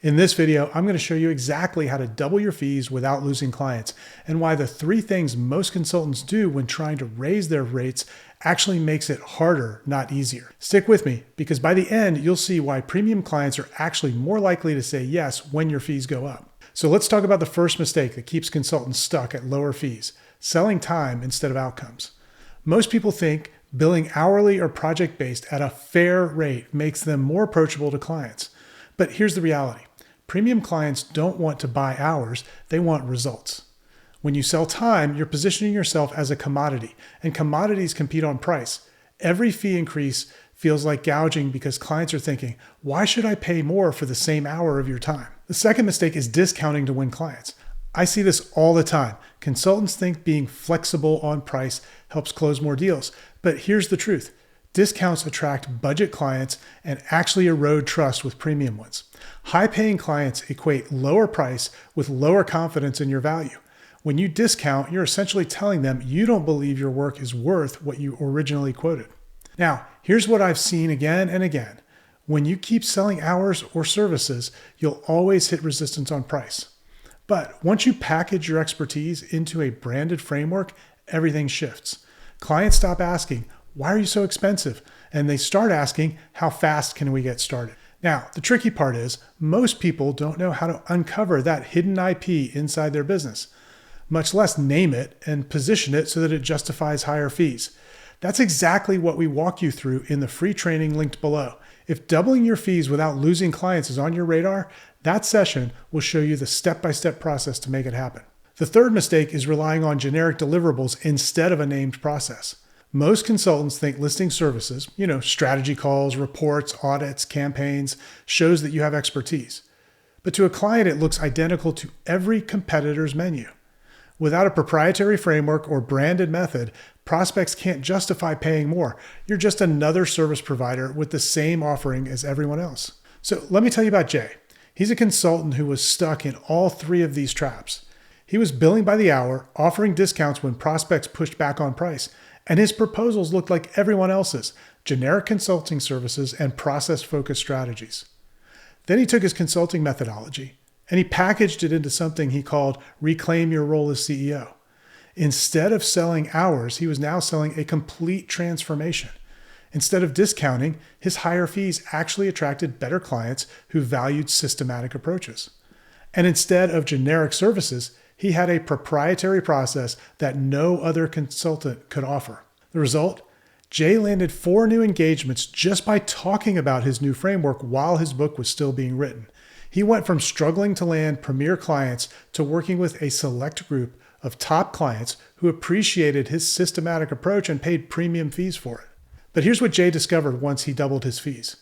In this video, I'm going to show you exactly how to double your fees without losing clients, and why the 3 things most consultants do when trying to raise their rates actually makes it harder, not easier. Stick with me, because by the end, you'll see why premium clients are actually more likely to say yes when your fees go up. So let's talk about the first mistake that keeps consultants stuck at lower fees: selling time instead of outcomes. Most people think billing hourly or project-based at a fair rate makes them more approachable to clients. But here's the reality. Premium clients don't want to buy hours, they want results. When you sell time, you're positioning yourself as a commodity, and commodities compete on price. Every fee increase feels like gouging because clients are thinking, why should I pay more for the same hour of your time? The second mistake is discounting to win clients. I see this all the time. Consultants think being flexible on price helps close more deals, but here's the truth. Discounts attract budget clients and actually erode trust with premium ones. High-paying clients equate lower price with lower confidence in your value. When you discount, you're essentially telling them you don't believe your work is worth what you originally quoted. Now, here's what I've seen again and again. When you keep selling hours or services, you'll always hit resistance on price. But once you package your expertise into a branded framework, everything shifts. Clients stop asking, why are you so expensive? And they start asking, how fast can we get started? Now, the tricky part is most people don't know how to uncover that hidden IP inside their business, much less name it and position it so that it justifies higher fees. That's exactly what we walk you through in the free training linked below. If doubling your fees without losing clients is on your radar, that session will show you the step-by-step process to make it happen. The third mistake is relying on generic deliverables instead of a named process. Most consultants think listing services, strategy calls, reports, audits, campaigns, shows that you have expertise. But to a client, it looks identical to every competitor's menu. Without a proprietary framework or branded method, prospects can't justify paying more. You're just another service provider with the same offering as everyone else. So let me tell you about Jay. He's a consultant who was stuck in all 3 of these traps. He was billing by the hour, offering discounts when prospects pushed back on price, and his proposals looked like everyone else's: generic consulting services and process-focused strategies. Then he took his consulting methodology and he packaged it into something he called Reclaim Your Role as CEO. Instead of selling hours, he was now selling a complete transformation. Instead of discounting, his higher fees actually attracted better clients who valued systematic approaches. And instead of generic services, he had a proprietary process that no other consultant could offer. The result? Jay landed 4 new engagements just by talking about his new framework while his book was still being written. He went from struggling to land premier clients to working with a select group of top clients who appreciated his systematic approach and paid premium fees for it. But here's what Jay discovered once he doubled his fees.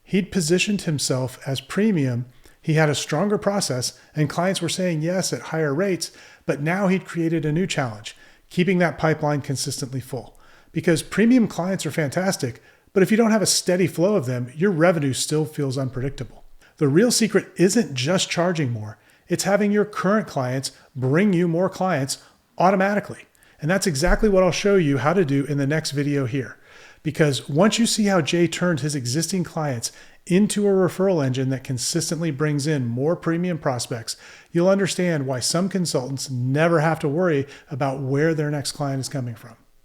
He'd positioned himself as premium. He had a stronger process and clients were saying yes at higher rates, but now he'd created a new challenge: keeping that pipeline consistently full. Because premium clients are fantastic, but if you don't have a steady flow of them, your revenue still feels unpredictable. The real secret isn't just charging more, it's having your current clients bring you more clients automatically. And that's exactly what I'll show you how to do in the next video here. Because once you see how Jay turned his existing clients into a referral engine that consistently brings in more premium prospects, you'll understand why some consultants never have to worry about where their next client is coming from.